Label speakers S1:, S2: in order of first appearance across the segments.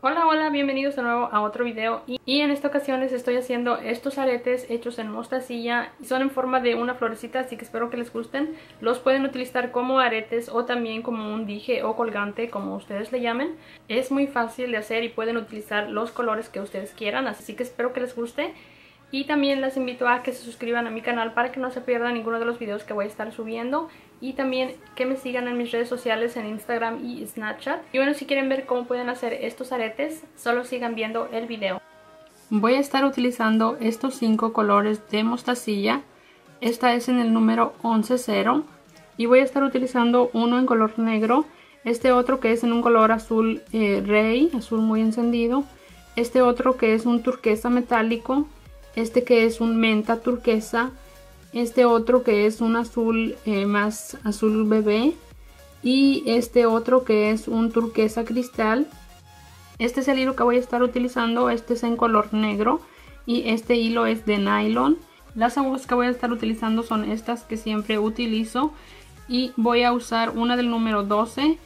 S1: Hola, hola, bienvenidos de nuevo a otro video y en esta ocasión les estoy haciendo estos aretes hechos en mostacilla. Son en forma de una florecita, así que espero que les gusten. Los pueden utilizar como aretes o también como un dije o colgante, como ustedes le llamen. Es muy fácil de hacer y pueden utilizar los colores que ustedes quieran, así que espero que les guste. Y también les invito a que se suscriban a mi canal para que no se pierdan ninguno de los videos que voy a estar subiendo. Y también que me sigan en mis redes sociales en Instagram y Snapchat. Y bueno, si quieren ver cómo pueden hacer estos aretes, solo sigan viendo el video. Voy a estar utilizando estos 5 colores de mostacilla. Esta es en el número 11-0. Y voy a estar utilizando uno en color negro. Este otro que es en un color azul rey, azul muy encendido. Este otro que es un turquesa metálico. Este que es un menta turquesa, este otro que es un azul más azul bebé y este otro que es un turquesa cristal. Este es el hilo que voy a estar utilizando, este es en color negro y este hilo es de nylon. Las agujas que voy a estar utilizando son estas que siempre utilizo y voy a usar una del número 12.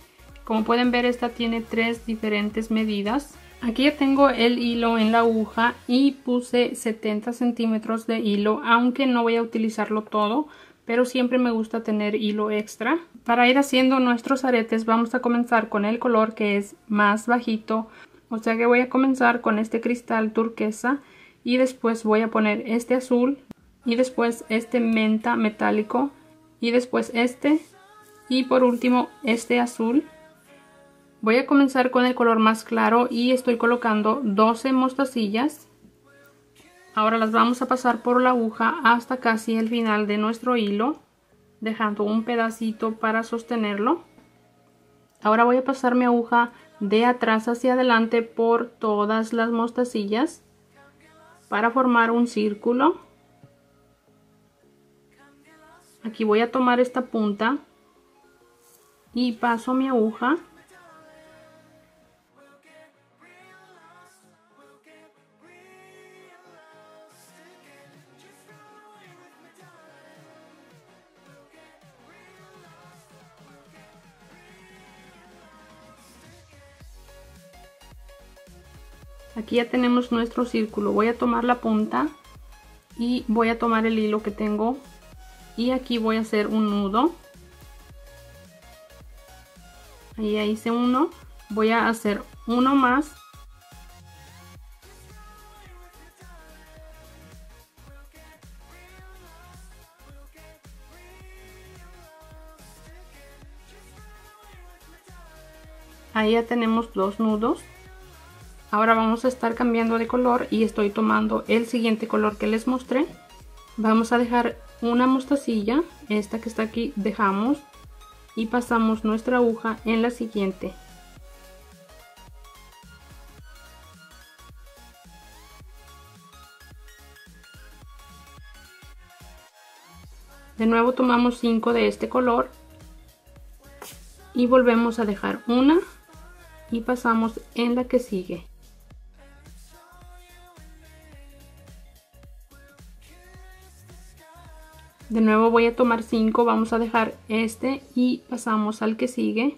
S1: Como pueden ver, esta tiene 3 diferentes medidas. Aquí ya tengo el hilo en la aguja y puse 70 centímetros de hilo, aunque no voy a utilizarlo todo, pero siempre me gusta tener hilo extra. Para ir haciendo nuestros aretes vamos a comenzar con el color que es más bajito, o sea que voy a comenzar con este cristal turquesa y después voy a poner este azul y después este menta metálico y después este y por último este azul. Voy a comenzar con el color más claro y estoy colocando 12 mostacillas. Ahora las vamos a pasar por la aguja hasta casi el final de nuestro hilo, dejando un pedacito para sostenerlo. Ahora voy a pasar mi aguja de atrás hacia adelante por todas las mostacillas para formar un círculo. Aquí voy a tomar esta punta y paso mi aguja. Aquí ya tenemos nuestro círculo. Voy a tomar la punta y voy a tomar el hilo que tengo y aquí voy a hacer un nudo. Ahí ya hice uno. Voy a hacer uno más. Ahí ya tenemos 2 nudos. Ahora vamos a estar cambiando de color y estoy tomando el siguiente color que les mostré. Vamos a dejar una mostacilla, esta que está aquí dejamos y pasamos nuestra aguja en la siguiente. De nuevo tomamos 5 de este color y volvemos a dejar una y pasamos en la que sigue. De nuevo voy a tomar 5, vamos a dejar este y pasamos al que sigue.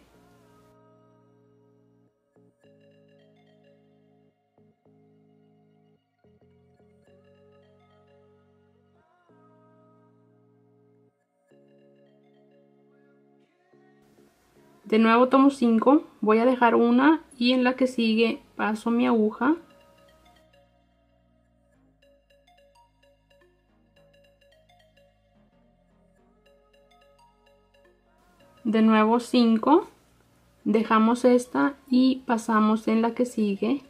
S1: De nuevo tomo 5, voy a dejar una y en la que sigue paso mi aguja. De nuevo 5, dejamos esta y pasamos en la que sigue.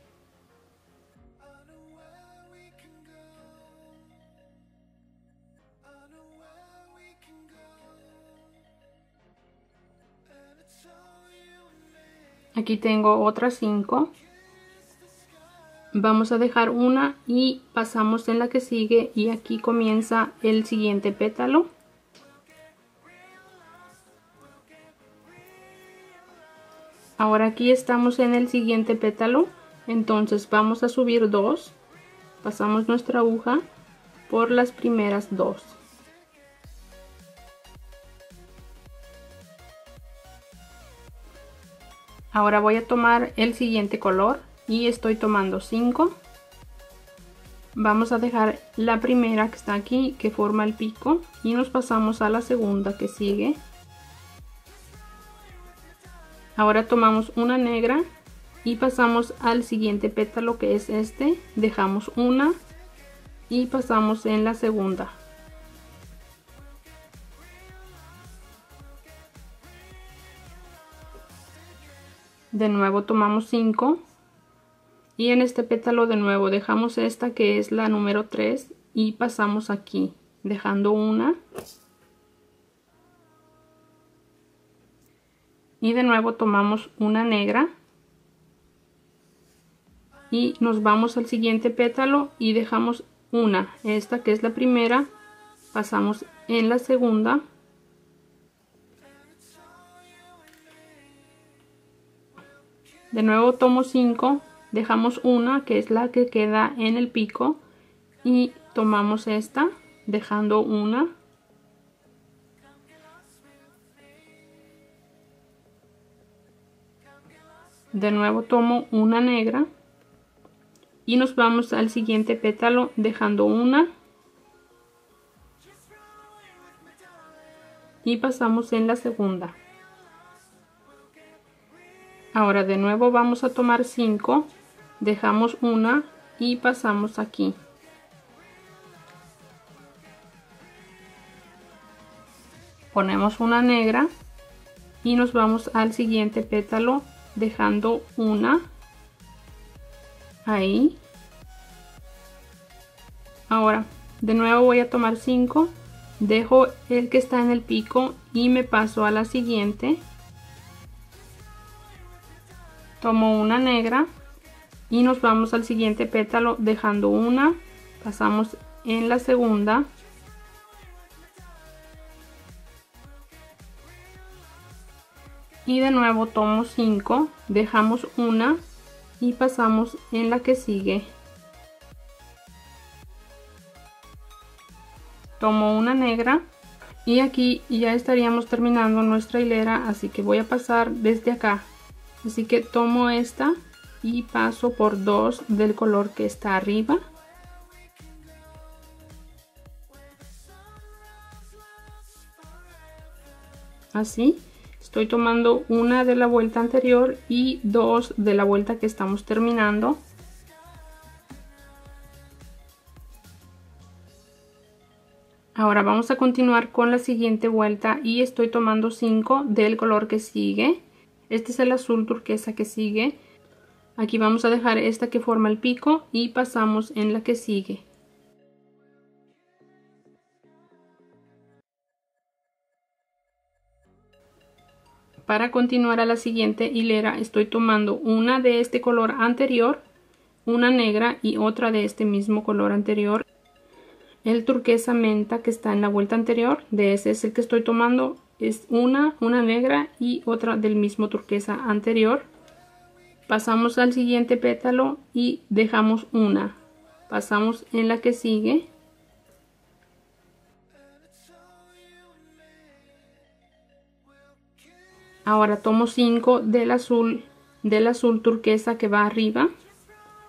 S1: Aquí tengo otras 5. Vamos a dejar una y pasamos en la que sigue y aquí comienza el siguiente pétalo. Ahora aquí estamos en el siguiente pétalo, entonces vamos a subir 2, pasamos nuestra aguja por las primeras 2. Ahora voy a tomar el siguiente color y estoy tomando 5. Vamos a dejar la primera que está aquí, que forma el pico, y nos pasamos a la segunda que sigue. Ahora tomamos una negra y pasamos al siguiente pétalo, que es este. Dejamos una y pasamos en la segunda. De nuevo tomamos 5 y en este pétalo de nuevo dejamos esta, que es la número 3, y pasamos aquí dejando una. Y de nuevo tomamos una negra y nos vamos al siguiente pétalo y dejamos una, esta que es la primera, pasamos en la segunda. De nuevo tomo 5, dejamos una, que es la que queda en el pico, y tomamos esta dejando una. De nuevo tomo una negra y nos vamos al siguiente pétalo dejando una y pasamos en la segunda. Ahora de nuevo vamos a tomar 5, dejamos una y pasamos aquí. Ponemos una negra y nos vamos al siguiente pétalo dejando una ahí. Ahora de nuevo voy a tomar 5, dejo el que está en el pico y me paso a la siguiente. Tomo una negra y nos vamos al siguiente pétalo dejando una, pasamos en la segunda. Y de nuevo tomo 5, dejamos una y pasamos en la que sigue. Tomo una negra y aquí ya estaríamos terminando nuestra hilera, así que voy a pasar desde acá. Así que tomo esta y paso por 2 del color que está arriba. Así. Estoy tomando una de la vuelta anterior y 2 de la vuelta que estamos terminando. Ahora vamos a continuar con la siguiente vuelta y estoy tomando 5 del color que sigue. Este es el azul turquesa que sigue. Aquí vamos a dejar esta que forma el pico y pasamos en la que sigue. Para continuar a la siguiente hilera estoy tomando una de este color anterior, una negra y otra de este mismo color anterior. El turquesa menta que está en la vuelta anterior, de ese es el que estoy tomando, es una negra y otra del mismo turquesa anterior. Pasamos al siguiente pétalo y dejamos una, pasamos en la que sigue. Ahora tomo 5 del azul turquesa que va arriba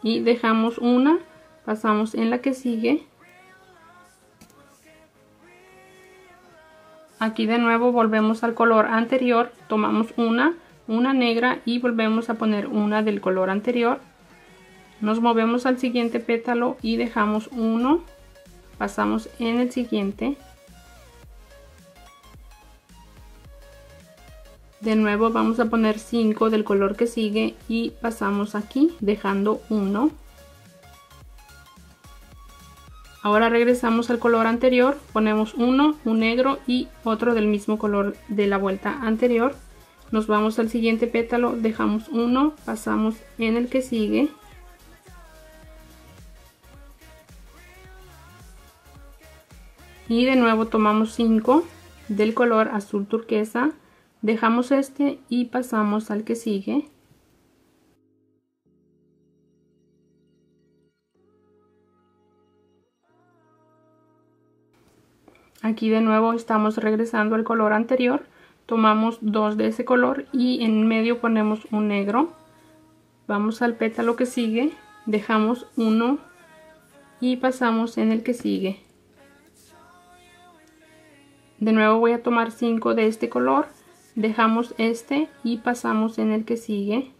S1: y dejamos una, pasamos en la que sigue. Aquí de nuevo volvemos al color anterior, tomamos una negra y volvemos a poner una del color anterior. Nos movemos al siguiente pétalo y dejamos uno, pasamos en el siguiente. De nuevo vamos a poner 5 del color que sigue y pasamos aquí dejando uno. Ahora regresamos al color anterior, ponemos uno, un negro y otro del mismo color de la vuelta anterior. Nos vamos al siguiente pétalo, dejamos uno, pasamos en el que sigue. Y de nuevo tomamos 5 del color azul turquesa. Dejamos este y pasamos al que sigue. Aquí de nuevo estamos regresando al color anterior. Tomamos 2 de ese color y en medio ponemos un negro. Vamos al pétalo que sigue, dejamos uno y pasamos en el que sigue. De nuevo voy a tomar 5 de este color, dejamos este y pasamos en el que sigue.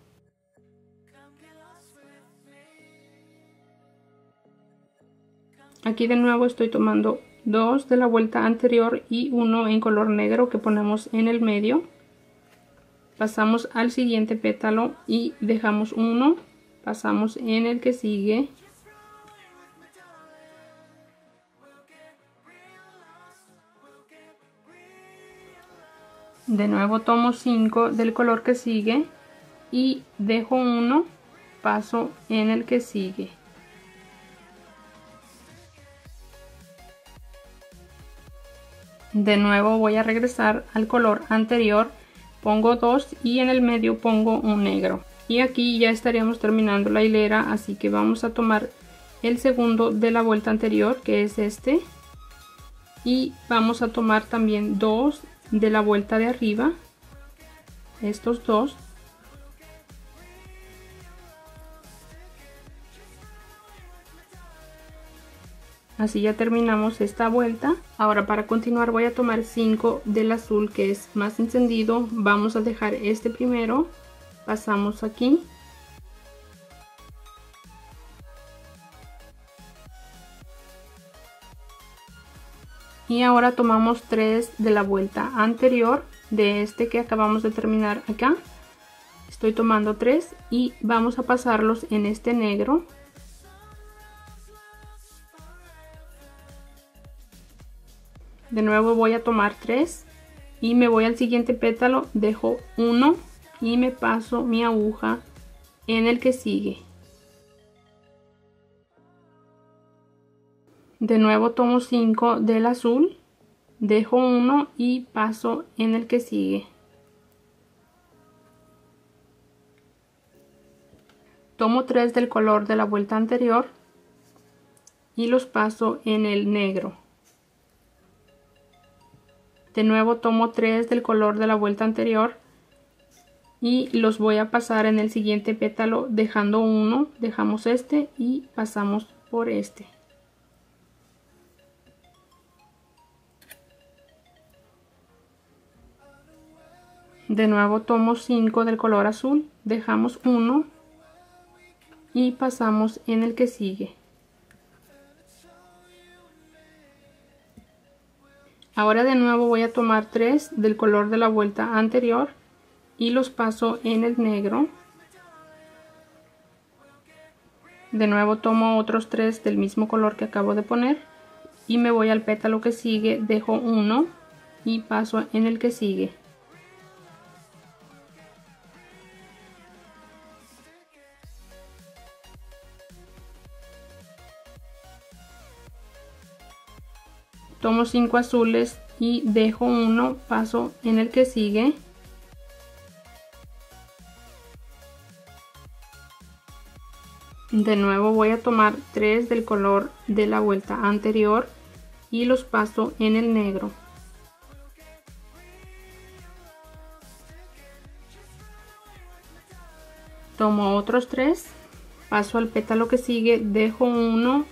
S1: Aquí de nuevo estoy tomando 2 de la vuelta anterior y uno en color negro que ponemos en el medio. Pasamos al siguiente pétalo y dejamos uno, pasamos en el que sigue. De nuevo tomo 5 del color que sigue y dejo uno, paso en el que sigue. De nuevo voy a regresar al color anterior, pongo 2 y en el medio pongo un negro. Y aquí ya estaríamos terminando la hilera, así que vamos a tomar el segundo de la vuelta anterior, que es este. Y vamos a tomar también 2 de la vuelta de arriba, estos dos. Así ya terminamos esta vuelta. Ahora para continuar voy a tomar 5 del azul, que es más encendido. Vamos a dejar este primero, pasamos aquí. Y ahora tomamos 3 de la vuelta anterior de este que acabamos de terminar acá. Estoy tomando 3 y vamos a pasarlos en este negro. De nuevo voy a tomar 3 y me voy al siguiente pétalo, dejo 1 y me paso mi aguja en el que sigue. De nuevo tomo 5 del azul, dejo 1 y paso en el que sigue. Tomo 3 del color de la vuelta anterior y los paso en el negro. De nuevo tomo 3 del color de la vuelta anterior y los voy a pasar en el siguiente pétalo, dejando uno, dejamos este y pasamos por este. De nuevo tomo 5 del color azul, dejamos uno y pasamos en el que sigue. Ahora de nuevo voy a tomar 3 del color de la vuelta anterior y los paso en el negro. De nuevo tomo otros 3 del mismo color que acabo de poner y me voy al pétalo que sigue, dejo uno y paso en el que sigue. Tomo 5 azules y dejo uno, paso en el que sigue. De nuevo voy a tomar 3 del color de la vuelta anterior y los paso en el negro. Tomo otros 3, paso al pétalo que sigue, dejo uno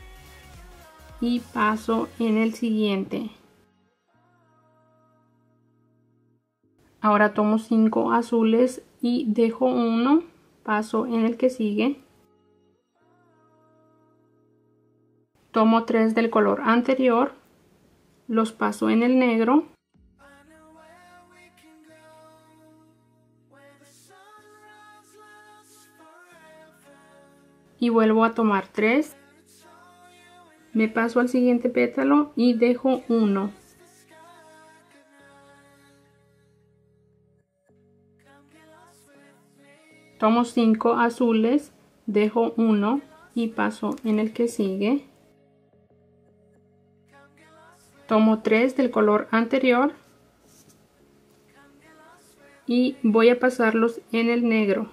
S1: y paso en el siguiente. Ahora tomo 5 azules y dejo uno, paso en el que sigue. Tomo 3 del color anterior, los paso en el negro. Y vuelvo a tomar 3. Me paso al siguiente pétalo y dejo uno. Tomo 5 azules, dejo uno y paso en el que sigue. Tomo 3 del color anterior y voy a pasarlos en el negro.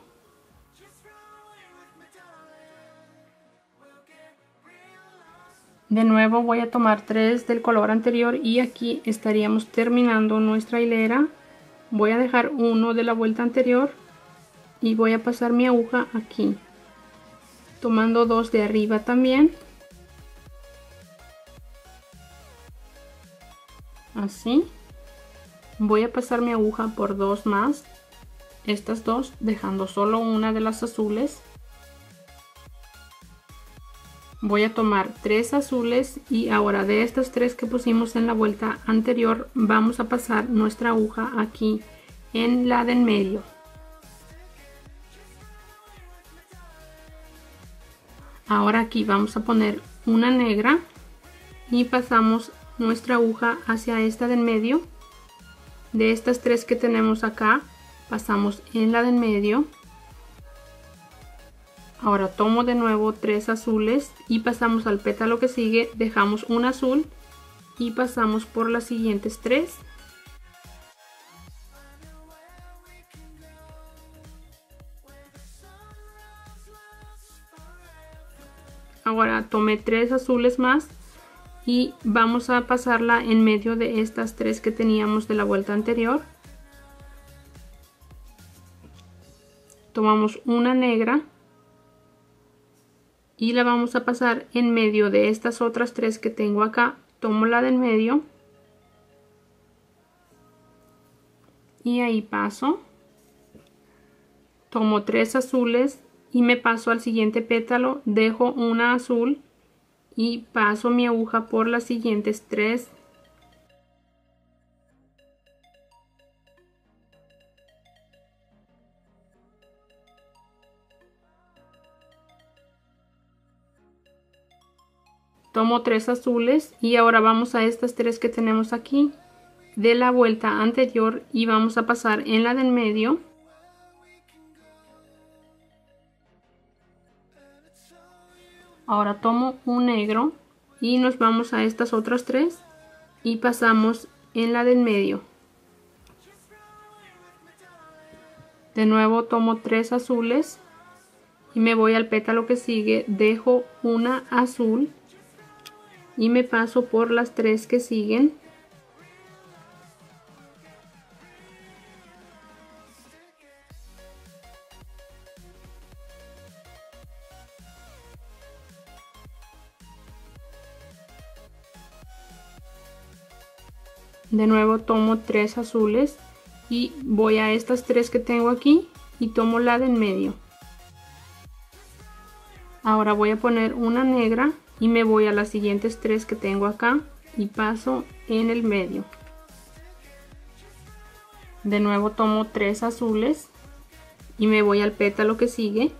S1: De nuevo voy a tomar 3 del color anterior y aquí estaríamos terminando nuestra hilera. Voy a dejar uno de la vuelta anterior y voy a pasar mi aguja aquí, tomando 2 de arriba también, así. Voy a pasar mi aguja por 2 más, estas 2, dejando solo una de las azules. Voy a tomar 3 azules y ahora de estas 3 que pusimos en la vuelta anterior vamos a pasar nuestra aguja aquí en la de en medio. Ahora aquí vamos a poner una negra y pasamos nuestra aguja hacia esta de en medio. De estas 3 que tenemos acá pasamos en la de en medio. Ahora tomo de nuevo 3 azules y pasamos al pétalo que sigue, dejamos un azul y pasamos por las siguientes 3. Ahora tomé 3 azules más y vamos a pasarla en medio de estas 3 que teníamos de la vuelta anterior. Tomamos una negra y la vamos a pasar en medio de estas otras 3 que tengo acá. Tomo la del medio y ahí paso. Tomo 3 azules y me paso al siguiente pétalo, dejo una azul y paso mi aguja por las siguientes 3. Tomo 3 azules y ahora vamos a estas 3 que tenemos aquí de la vuelta anterior y vamos a pasar en la del medio. Ahora tomo un negro y nos vamos a estas otras 3 y pasamos en la del medio. De nuevo tomo 3 azules y me voy al pétalo que sigue, dejo una azul y me paso por las 3 que siguen. De nuevo tomo 3 azules y voy a estas 3 que tengo aquí y tomo la de en medio. Ahora voy a poner una negra y me voy a las siguientes 3 que tengo acá y paso en el medio. De nuevo tomo 3 azules y me voy al pétalo que sigue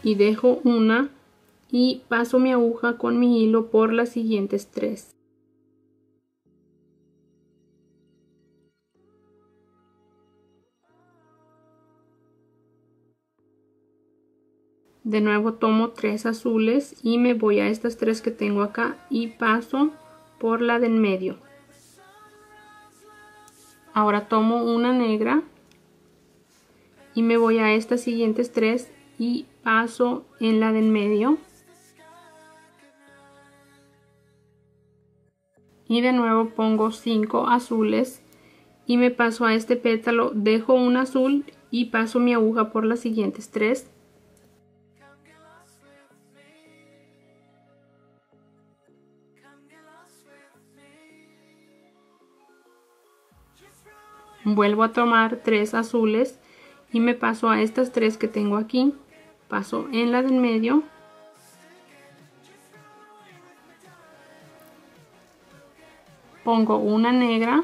S1: y dejo una y paso mi aguja con mi hilo por las siguientes 3. De nuevo tomo 3 azules y me voy a estas 3 que tengo acá y paso por la de en medio. Ahora tomo una negra y me voy a estas siguientes 3 y paso en la de en medio. Y de nuevo pongo 5 azules y me paso a este pétalo, dejo un azul y paso mi aguja por las siguientes 3. Vuelvo a tomar 3 azules y me paso a estas 3 que tengo aquí, paso en la del medio. Pongo una negra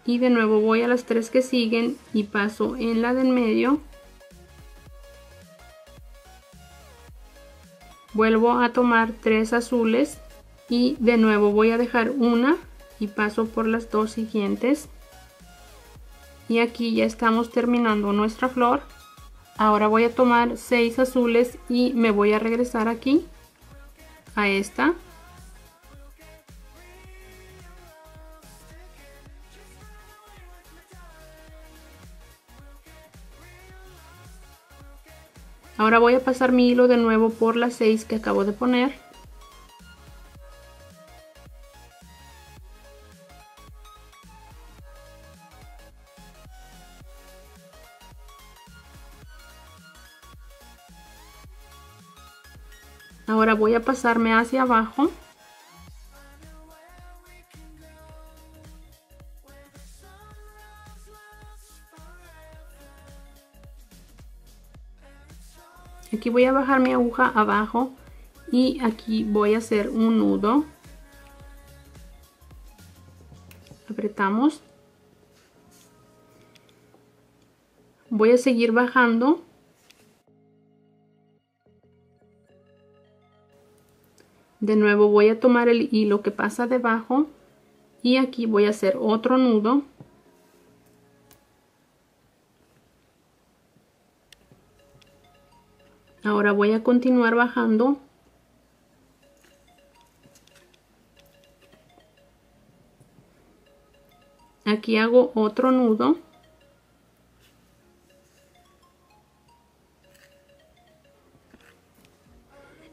S1: y de nuevo voy a las 3 que siguen y paso en la del medio. Vuelvo a tomar 3 azules y de nuevo voy a dejar una y paso por las 2 siguientes. Y aquí ya estamos terminando nuestra flor. Ahora voy a tomar 6 azules y me voy a regresar aquí a esta. Ahora voy a pasar mi hilo de nuevo por las 6 que acabo de poner. Ahora voy a pasarme hacia abajo. Aquí voy a bajar mi aguja abajo y aquí voy a hacer un nudo. Apretamos. Voy a seguir bajando. De nuevo voy a tomar el hilo que pasa debajo y aquí voy a hacer otro nudo. Ahora voy a continuar bajando. Aquí hago otro nudo.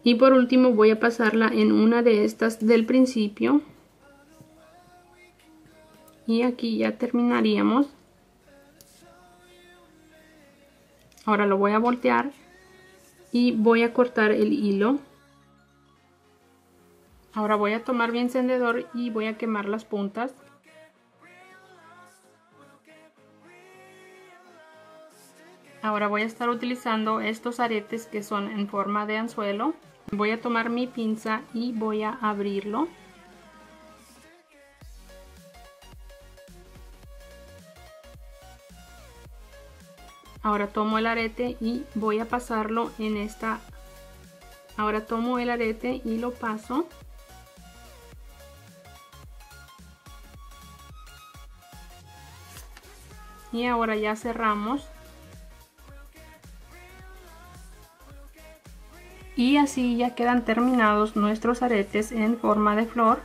S1: Y por último voy a pasarla en una de estas del principio. Y aquí ya terminaríamos. Ahora lo voy a voltear y voy a cortar el hilo. Ahora voy a tomar mi encendedor y voy a quemar las puntas. Ahora voy a estar utilizando estos aretes que son en forma de anzuelo. Voy a tomar mi pinza y voy a abrirlo. Ahora tomo el arete y voy a pasarlo en esta. Ahora tomo el arete y lo paso. Y ahora ya cerramos. Y así ya quedan terminados nuestros aretes en forma de flor.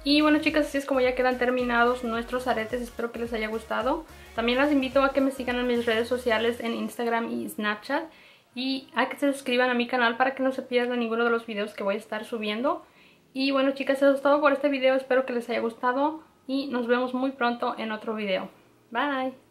S1: Y bueno, chicas, así es como ya quedan terminados nuestros aretes. Espero que les haya gustado. También las invito a que me sigan en mis redes sociales en Instagram y Snapchat. Y a que se suscriban a mi canal para que no se pierdan ninguno de los videos que voy a estar subiendo. Y bueno, chicas, eso es todo por este video. Espero que les haya gustado y nos vemos muy pronto en otro video. Bye.